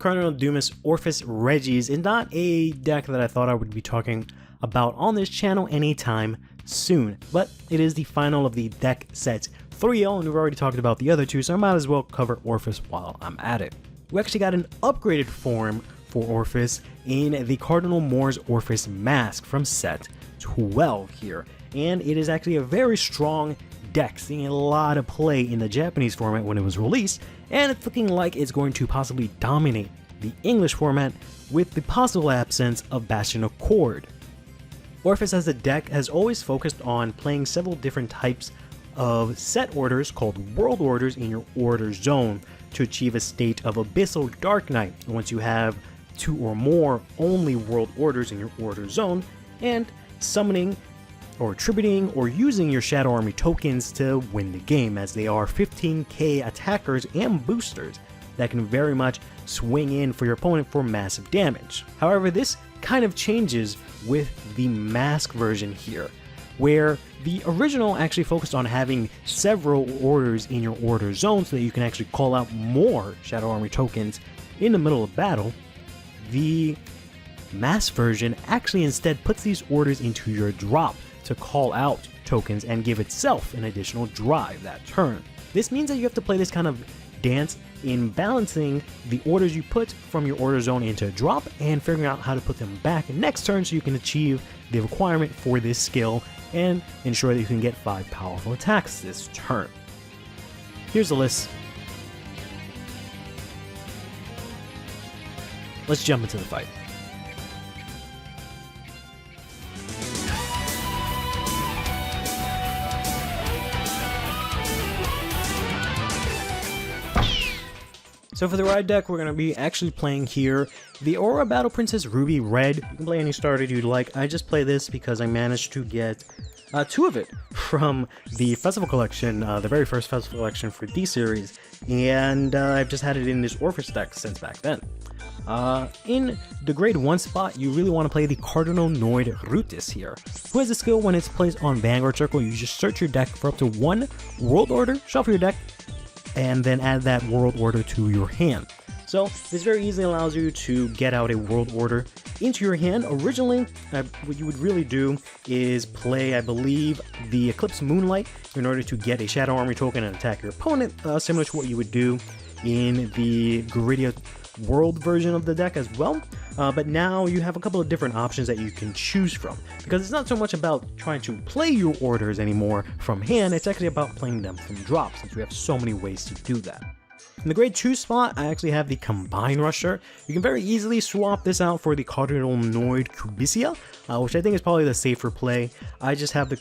Cardinal Orfist Masques is not a deck that I thought I would be talking about on this channel anytime soon, but it is the final of the deck set 3L, and we've already talked about the other two, so I might as well cover Orfist while I'm at it. We actually got an upgraded form for Orfist in the Cardinal Orfist Masques from set 12 here, and it is actually a very strong deck, seeing a lot of play in the Japanese format when it was released, and it's looking like it's going to possibly dominate the English format with the possible absence of Bastion Accord. Orfist as a deck has always focused on playing several different types of set orders called world orders in your order zone to achieve a state of Abyssal Dark Knight once you have 2 or more only world orders in your order zone, and summoning or attributing or using your Shadow Army tokens to win the game, as they are 15k attackers and boosters that can very much swing in for your opponent for massive damage. However, this kind of changes with the mask version here, where the original actually focused on having several orders in your order zone so that you can actually call out more Shadow Army tokens in the middle of battle. The mask version actually instead puts these orders into your drop to call out tokens and give itself an additional drive that turn. This means that you have to play this kind of dance in balancing the orders you put from your order zone into a drop and figuring out how to put them back next turn so you can achieve the requirement for this skill and ensure that you can get 5 powerful attacks this turn. Here's the list. Let's jump into the fight. So for the ride deck, we're going to be actually playing here the Aura Battle Princess Ruby Red. You can play any starter you'd like. I just play this because I managed to get 2 of it from the Festival Collection, the very first Festival Collection for D-Series, and I've just had it in this Orfist deck since back then. In the grade 1 spot, you really want to play the Cardinal Rutis here, who has a skill when it's placed on Vanguard Circle. You just search your deck for up to 1 world order, shuffle your deck, and then add that world order to your hand. So this very easily allows you to get out a world order into your hand. Originally, what you would really do is play, I believe, the Eclipse Moonlight in order to get a Shadow Army token and attack your opponent, similar to what you would do in the Garidia World version of the deck as well. But now you have a couple of different options that you can choose from, because it's not so much about trying to play your orders anymore from hand, it's actually about playing them from drop, since we have so many ways to do that. In the grade 2 spot, I actually have the Combine Rusher. You can very easily swap this out for the Cardinal Cubicia, which I think is probably the safer play. I just have the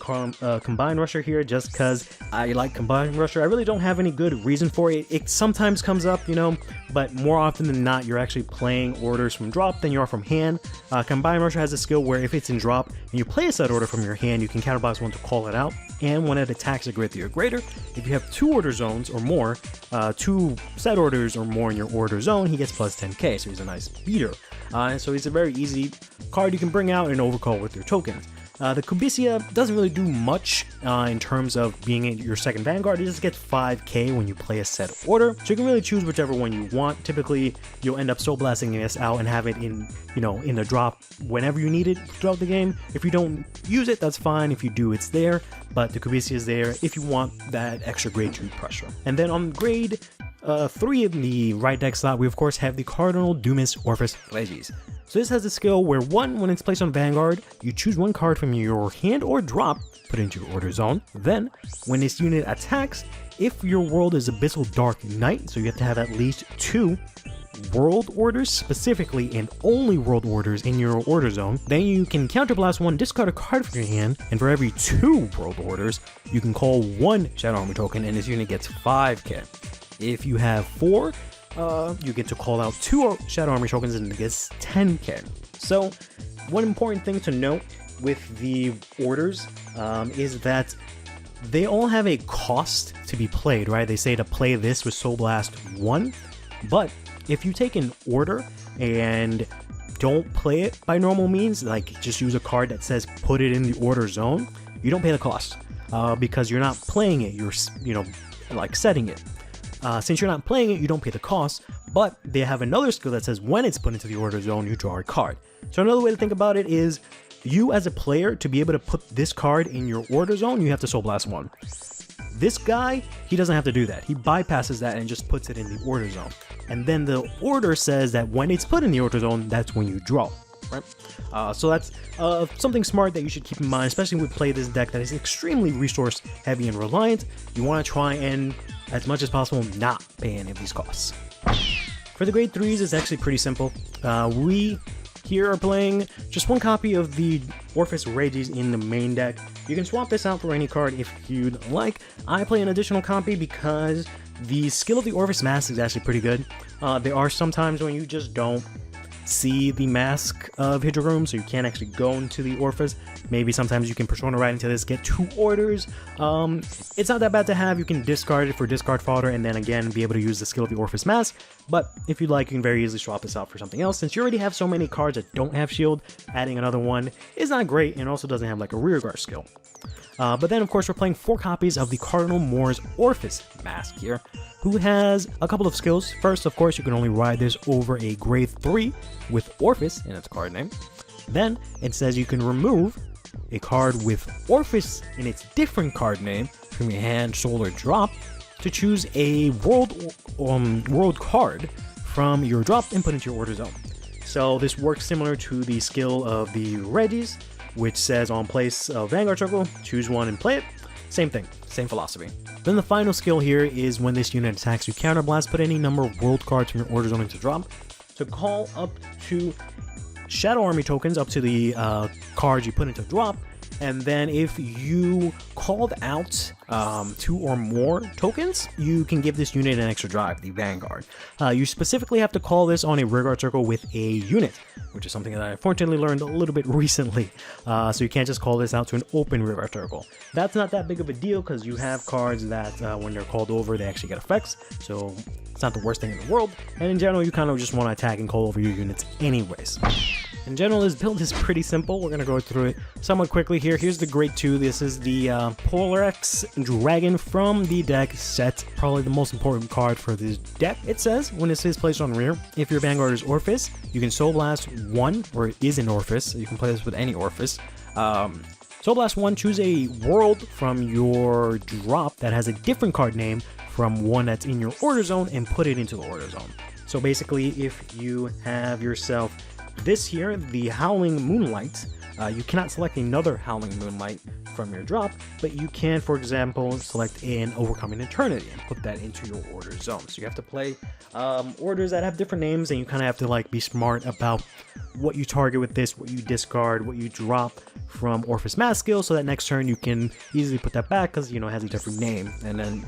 Combine Rusher here just because I like Combine Rusher. I really don't have any good reason for it. It sometimes comes up, you know, but more often than not, you're actually playing orders from drop than you are from hand. Combine Rusher has a skill where if it's in drop and you play a set order from your hand, you can counterblast one to call it out. And when it attacks a grade 3 or greater, if you have 2 order zones or more, 2 set orders or more in your order zone, he gets plus 10k, so he's a nice beater. So he's a very easy card you can bring out and overcall with your tokens. The Cubicia doesn't really do much in terms of being your second Vanguard. It just gets 5k when you play a set order, so you can really choose whichever one you want. Typically, you'll end up soul blasting this out and have it in, in the drop whenever you need it throughout the game. If you don't use it, that's fine. If you do, it's there, but the Cubicia is there if you want that extra grade 2 pressure. And then on grade 3 in the right deck slot, we of course have the Cardinal Orfist Masques. So this has a skill where when it's placed on Vanguard, you choose 1 card from your hand or drop, put it into your order zone. Then, when this unit attacks, if your world is Abyssal Dark Knight, so you have to have at least 2 world orders specifically, and only world orders in your order zone, then you can counterblast 1, discard a card from your hand, and for every 2 world orders, you can call 1 Shadow Army token, and this unit gets 5k. If you have 4, you get to call out 2 Shadow Army tokens and it gets 10k. So, one important thing to note with the orders is that they all have a cost to be played, right? They say to play this with Soul Blast 1, but if you take an order and don't play it by normal means, like just use a card that says put it in the order zone, you don't pay the cost because you're not playing it, you're like setting it. Since you're not playing it, you don't pay the cost, but they have another skill that says when it's put into the order zone, you draw a card. So another way to think about it is, you as a player, to be able to put this card in your order zone, you have to Soul Blast 1. This guy, he doesn't have to do that. He bypasses that and just puts it in the order zone. And then the order says that when it's put in the order zone, that's when you draw, right? So that's something smart that you should keep in mind, especially when we play this deck that is extremely resource heavy and reliant. You want to try and, as much as possible, not pay any of these costs. For the grade 3s, it's actually pretty simple. We here are playing just one copy of the Orfist Masques in the main deck. You can swap this out for any card if you'd like. I play an additional copy because the skill of the Orfist Masques is actually pretty good. There are some times when you just don't see the mask of Hydrogroom, so you can't actually go into the Orfist. Maybe sometimes you can Persona right into this, get 2 orders. It's not that bad to have. You can discard it for discard fodder and then again be able to use the skill of the Orfist Masques. But if you'd like, you can very easily swap this out for something else. Since you already have so many cards that don't have shield, adding another one is not great, and also doesn't have like a rearguard skill. But then of course we're playing 4 copies of the Cardinal Moore's Orfist Masque here, who has a couple of skills. First, of course, you can only ride this over a grade 3 with Orfist in its card name. Then it says you can remove a card with Orfist in its different card name from your hand, soul, or drop to choose a world card from your drop and put into your order zone. So this works similar to the skill of the Regis, which says on place of Vanguard circle, choose one and play it. Same thing, same philosophy. Then the final skill here is when this unit attacks, you counterblast, put any number of world cards from your order zone into drop. So call up to Shadow Army tokens up to the cards you put into drop, and then if you called out 2 or more tokens, you can give this unit an extra drive, the Vanguard. You specifically have to call this on a rearguard circle with a unit, which is something that I unfortunately learned a little bit recently. So you can't just call this out to an open rearguard circle. That's not that big of a deal because you have cards that when they're called over, they actually get effects. So it's not the worst thing in the world. And in general, you kind of just want to attack and call over your units anyways. In general, this build is pretty simple. We're going to go through it somewhat quickly here. Here's the grade 2. This is the Polarex Dragon from the deck set. Probably the most important card for this deck. It says, when this is placed on rear, if your Vanguard is Orfist, you can Soul Blast 1, or it is an Orfist. So you can play this with any Orfist. Soul Blast 1, choose a world from your drop that has a different card name from one that's in your order zone and put it into the order zone. So basically, if you have yourself this here, the Howling Moonlight, you cannot select another Howling Moonlight from your drop, but you can, for example, select an Overcoming Eternity and put that into your order zone. So you have to play orders that have different names, and you kind of have to like be smart about what you target with this, what you discard, what you drop from Orfist Masques skill, so that next turn you can easily put that back because, you know, it has a different name, and then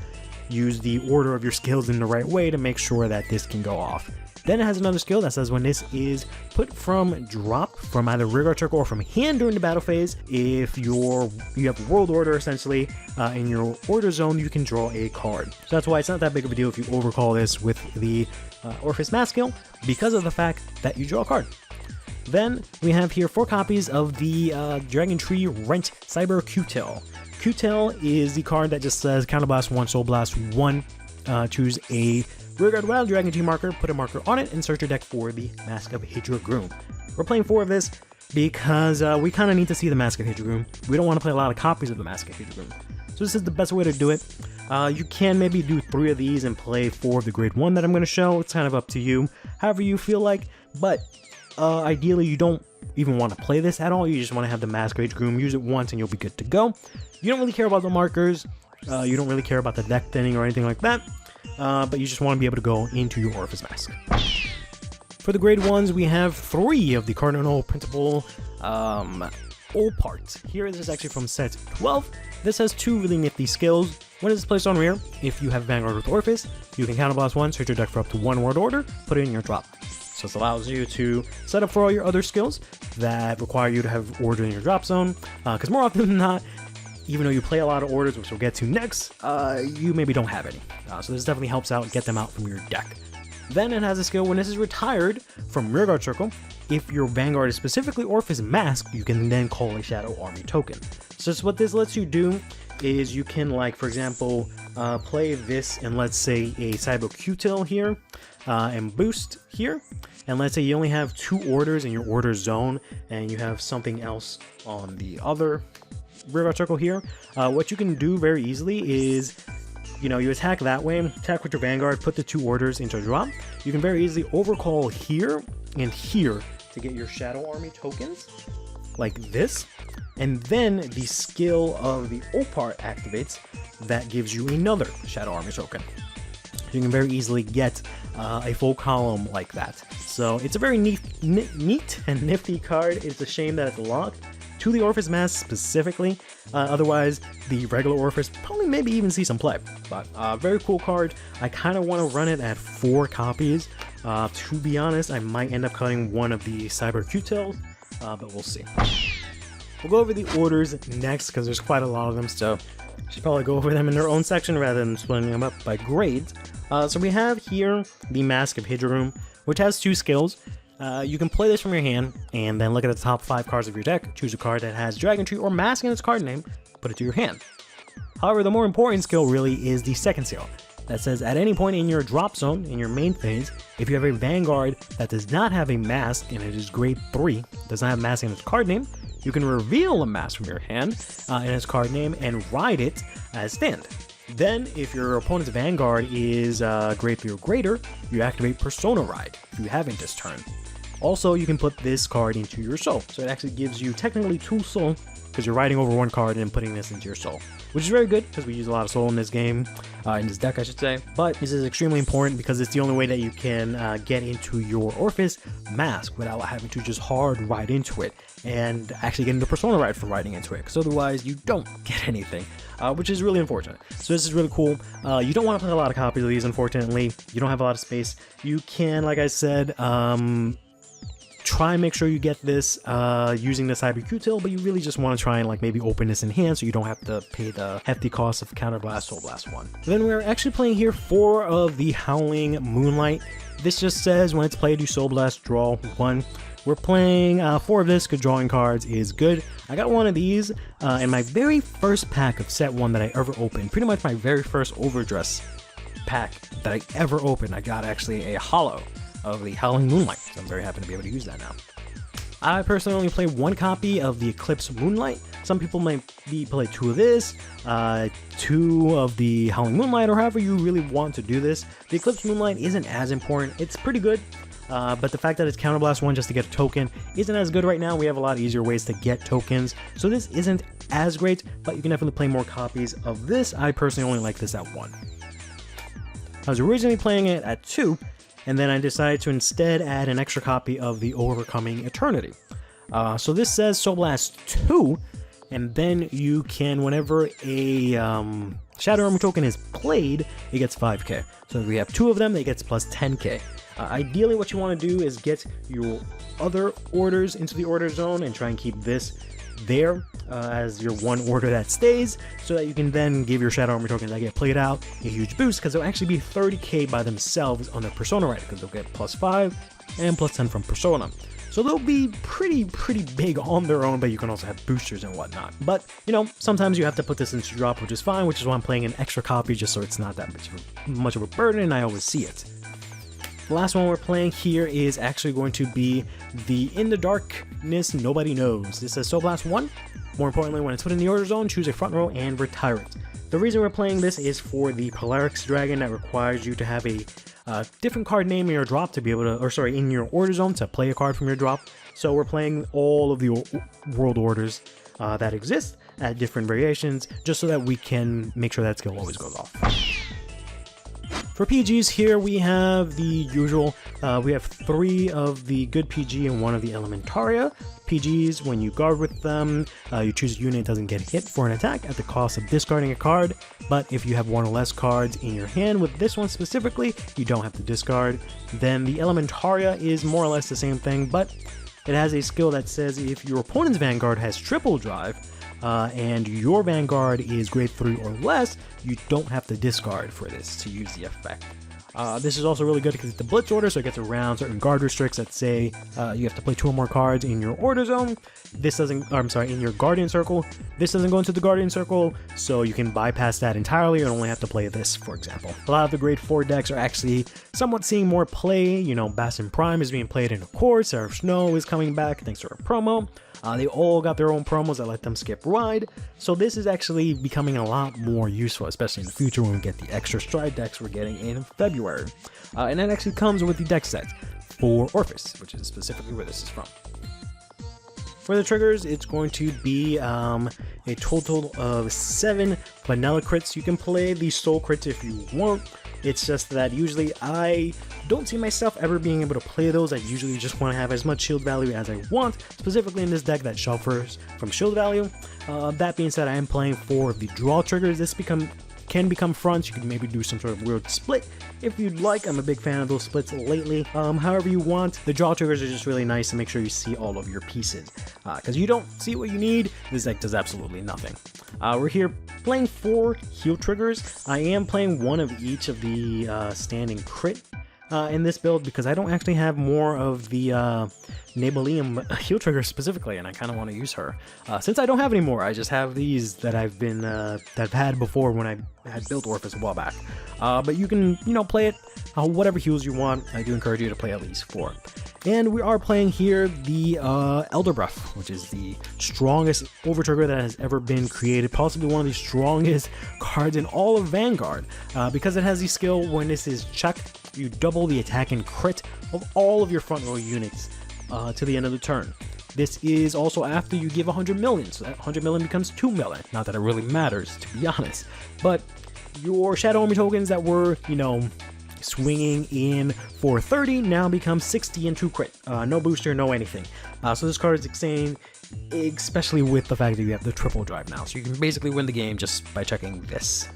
use the order of your skills in the right way to make sure that this can go off. Then it has another skill that says when this is put from drop, from either rearguard circle or from hand during the battle phase, if you have world order essentially in your order zone, you can draw a card. So that's why it's not that big of a deal if you overcall this with the Orfist Masques skill, because of the fact that you draw a card. Then we have here 4 copies of the Dragon Tree Rent Cyber Q-Tail. Q-Tail is the card that just says Counterblast 1, Soul Blast 1, choose a Rearguard Wild Dragon Tree marker, put a marker on it, and search your deck for the Mask of Hydrogroom. We're playing 4 of this because we kind of need to see the Mask of Hydrogroom. We don't want to play a lot of copies of the Mask of Hydrogroom. So this is the best way to do it. You can maybe do 3 of these and play 4 of the grade 1 that I'm going to show. It's kind of up to you, however you feel like. But ideally, you don't even want to play this at all. You just want to have the Mask of Hydrogroom, use it once, and you'll be good to go. You don't really care about the markers. You don't really care about the deck thinning or anything like that. But you just want to be able to go into your Orfist Masques. For the grade 1s, we have 3 of the Cardinal Principal all parts. Here, this is actually from set 12. This has 2 really nifty skills. When it's placed on rear, if you have Vanguard with Orfist, you can Counterblast 1, search your deck for up to 1 word order, put it in your drop. So this allows you to set up for all your other skills that require you to have order in your drop zone, because more often than not, even though you play a lot of orders, which we'll get to next, you maybe don't have any. So this definitely helps out get them out from your deck. Then it has a skill when this is retired from Rearguard Circle. If your Vanguard is specifically Orfist Masques, you can then call a Shadow Army token. So what this lets you do is you can, like, for example, play this in, let's say, a Cyber Q-Till here, and boost here. And let's say you only have 2 orders in your order zone, and you have something else on the other Rearguard Circle here. What you can do very easily is, you know, you attack that way, attack with your Vanguard, put the 2 orders into a drop. You can very easily overcall here and here to get your Shadow Army tokens, like this. And then the skill of the Opart activates, that gives you another Shadow Army token. You can very easily get a full column like that. So it's a very neat and nifty card. It's a shame that it's locked to the Orfist Masques specifically. Otherwise, the regular Orfist probably maybe even see some play. But very cool card. I kind of want to run it at 4 copies. To be honest, I might end up cutting one of the Cyber Q-Tills, but we'll see. We'll go over the orders next because there's quite a lot of them, so I should probably go over them in their own section rather than splitting them up by grades. So we have here the Mask of Hydroom, which has 2 skills. You can play this from your hand, and then look at the top 5 cards of your deck, choose a card that has Dragon Tree or Mask in its card name, put it to your hand. However, the more important skill really is the second skill, that says at any point in your drop zone, in your main phase, if you have a Vanguard that does not have a Mask and it is grade 3, does not have Mask in its card name, you can reveal a Mask from your hand in its card name and ride it as stand. Then, if your opponent's Vanguard is grade 3 or greater, you activate Persona Ride if you haven't this turn. Also, you can put this card into your soul, so it actually gives you technically 2 soul, because you're riding over 1 card and putting this into your soul, which is very good because we use a lot of soul in this game, in this deck I should say. But this is extremely important because it's the only way that you can get into your Orfist Masque without having to just hard ride into it and actually get into Persona Ride from riding into it, because otherwise you don't get anything, which is really unfortunate. So this is really cool. You don't want to play a lot of copies of these, unfortunately. You don't have a lot of space. You can, like I said, try and make sure you get this using the Cyber Q-Till, but you really just want to try and like maybe open this in hand so you don't have to pay the hefty cost of Counterblast, Soul Blast 1. Then we're actually playing here 4 of the Howling Moonlight. This just says when it's played, you Soul Blast, draw 1. We're playing 4 of this, because drawing cards is good. I got 1 of these in my very first pack of set 1 that I ever opened. Pretty much my very first overdress pack that I ever opened. I got actually a holo of the Howling Moonlight, so I'm very happy to be able to use that now. I personally only play 1 copy of the Eclipse Moonlight. Some people might play 2 of this, 2 of the Howling Moonlight, or however you really want to do this. The Eclipse Moonlight isn't as important. It's pretty good, but the fact that it's Counterblast 1 just to get a token isn't as good right now. We have a lot easier ways to get tokens, so this isn't as great, but you can definitely play more copies of this. I personally only like this at 1. I was originally playing it at 2, and then I decided to instead add an extra copy of the Overcoming Eternity. So this says Soul Blast 2, and then you can, whenever a Shadow Army token is played, it gets 5k. So if we have 2 of them, it gets plus 10k. Ideally, what you want to do is get your other orders into the order zone and try and keep this there as your 1 order that stays, so that you can then give your Shadow Army tokens that get played out a huge boost, because they'll actually be 30k by themselves on their Persona Ride, because they'll get plus 5 and plus 10 from Persona. So they'll be pretty big on their own, but you can also have boosters and whatnot. But, you know, sometimes you have to put this into drop, which is fine, which is why I'm playing an extra copy, just so it's not that much of a burden and I always see it. The last one we're playing here is actually going to be the In the Darkness Nobody Knows. This says Soul Blast 1. More importantly, when it's put in the order zone, choose a front row and retire it. The reason we're playing this is for the Polarix Dragon that requires you to have a different card name in your drop to be able to, or sorry, in your order zone to play a card from your drop. So we're playing all of the world orders that exist at different variations, just so that we can make sure that skill always goes off. For PGs here, we have the usual, we have 3 of the good PG and 1 of the Elementaria. PGs, when you guard with them, you choose a unit that doesn't get hit for an attack at the cost of discarding a card, but if you have 1 or less cards in your hand with this one specifically, you don't have to discard. Then the Elementaria is more or less the same thing, but it has a skill that says if your opponent's Vanguard has triple drive, and your Vanguard is grade 3 or less, you don't have to discard for this to use the effect. This is also really good because it's the blitz order, so it gets around certain guard restricts that say you have to play 2 or more cards in your order zone. This doesn't, or I'm sorry, in your guardian circle. This doesn't go into the guardian circle, so you can bypass that entirely and only have to play this, for example. A lot of the grade 4 decks are actually somewhat seeing more play. You know, Bastion Prime is being played in a course, Seraph Snow is coming back thanks to a promo. They all got their own promos that let them skip Ride, so this is actually becoming a lot more useful, especially in the future when we get the extra Stride decks we're getting in February. And that actually comes with the deck set for Orfist, which is specifically where this is from. For the triggers, it's going to be a total of 7 vanilla crits. You can play the soul crits if you want. It's just that usually I don't see myself ever being able to play those. I usually just want to have as much shield value as I want, specifically in this deck that shuffles from shield value. That being said, I am playing for the draw triggers. This can become fronts. You can maybe do some sort of weird split if you'd like. I'm a big fan of those splits lately. However you want. The draw triggers are just really nice to make sure you see all of your pieces. Because you don't see what you need, this deck does absolutely nothing. We're here playing 4 heal triggers. I am playing one of each of the standing crit in this build because I don't actually have more of the Nabalium heal trigger specifically, and I kind of want to use her. Since I don't have any more, I just have these that I've been that I've had before when I had built Orfist a while back. But you can, you know, play it whatever heals you want. I do encourage you to play at least 4. And we are playing here the Elder Breath, which is the strongest overtrigger that has ever been created, possibly one of the strongest cards in all of Vanguard, because it has the skill when this is checked, you double the attack and crit of all of your front row units to the end of the turn. This is also after you give 100 million, so that 100 million becomes 2 million. Not that it really matters, to be honest, but your Shadow Army tokens that were, you know, swinging in for 30 now become 60 and 2 crit. No booster, no anything. So this card is insane, especially with the fact that you have the triple drive now. So you can basically win the game just by checking this.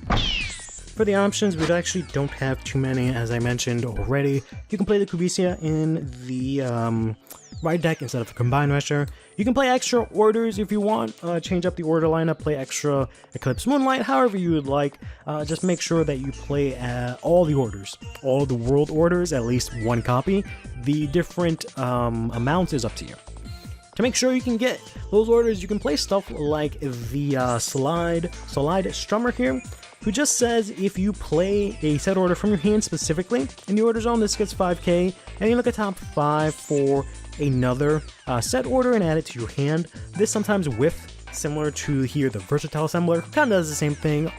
For the options, we actually don't have too many, as I mentioned already. You can play the Kubisia in the Ride deck instead of the Combined Mesher. You can play extra orders if you want, change up the order lineup, play extra Eclipse Moonlight, however you would like. Just make sure that you play all the orders, all the world orders, at least 1 copy. The different amounts is up to you. To make sure you can get those orders, you can play stuff like the Slide Strummer here, who just says if you play a set order from your hand specifically in the order zone, this gets 5k, and you look at top 5 for another set order and add it to your hand. This sometimes whiff, similar to here the Versatile Assembler, kind of does the same thing,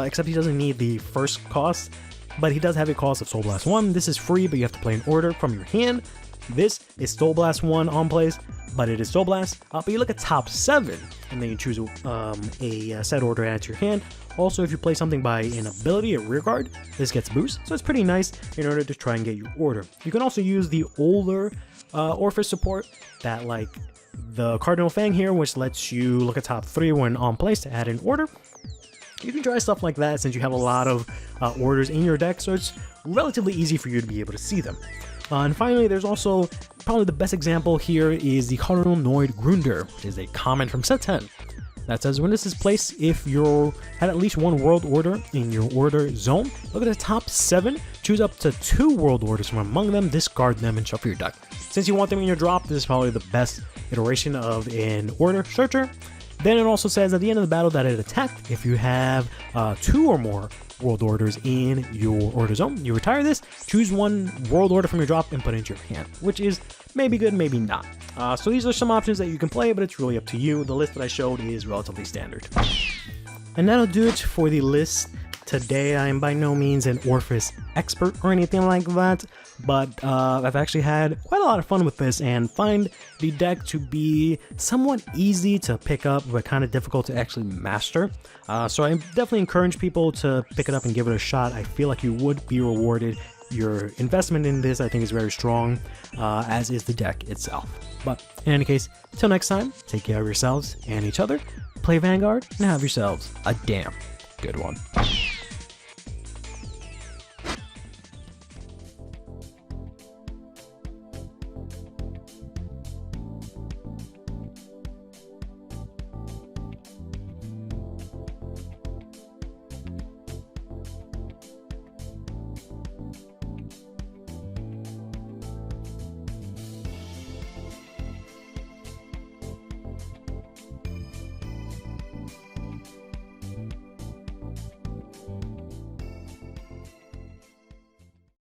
except he doesn't need the first cost, but he does have a cost of Soul Blast 1. This is free, but you have to play an order from your hand. This is Soul Blast 1 on plays, but it is Soul Blast. But you look at top 7, and then you choose a set order and add to your hand. Also, if you play something by an ability, a rearguard, this gets boost, so it's pretty nice in order to try and get your order. You can also use the older Orfist support, that like the Cardinal Fang here, which lets you look at top 3 when on place to add an order. You can try stuff like that since you have a lot of orders in your deck, so it's relatively easy for you to be able to see them. And finally, there's also probably the best example here is the Cardinal Noid Grunder, which is a comment from set 10. That says when this is placed, if you had at least 1 world order in your order zone, look at the top 7, choose up to 2 world orders from among them, discard them, and shuffle your deck. Since you want them in your drop, this is probably the best iteration of an order searcher. Then it also says at the end of the battle that it attacks if you have 2 or more world orders in your order zone. You retire this, choose 1 world order from your drop, and put it into your hand, which is maybe good, maybe not. So these are some options that you can play, but it's really up to you. The list that I showed is relatively standard. And that'll do it for the list today. I am by no means an Orfist expert or anything like that, but I've actually had quite a lot of fun with this and find the deck to be somewhat easy to pick up, but kind of difficult to actually master. So I definitely encourage people to pick it up and give it a shot. I feel like you would be rewarded. Your investment in this, I think, is very strong, as is the deck itself. But in any case, till next time, take care of yourselves and each other, play Vanguard, and have yourselves a damn good one.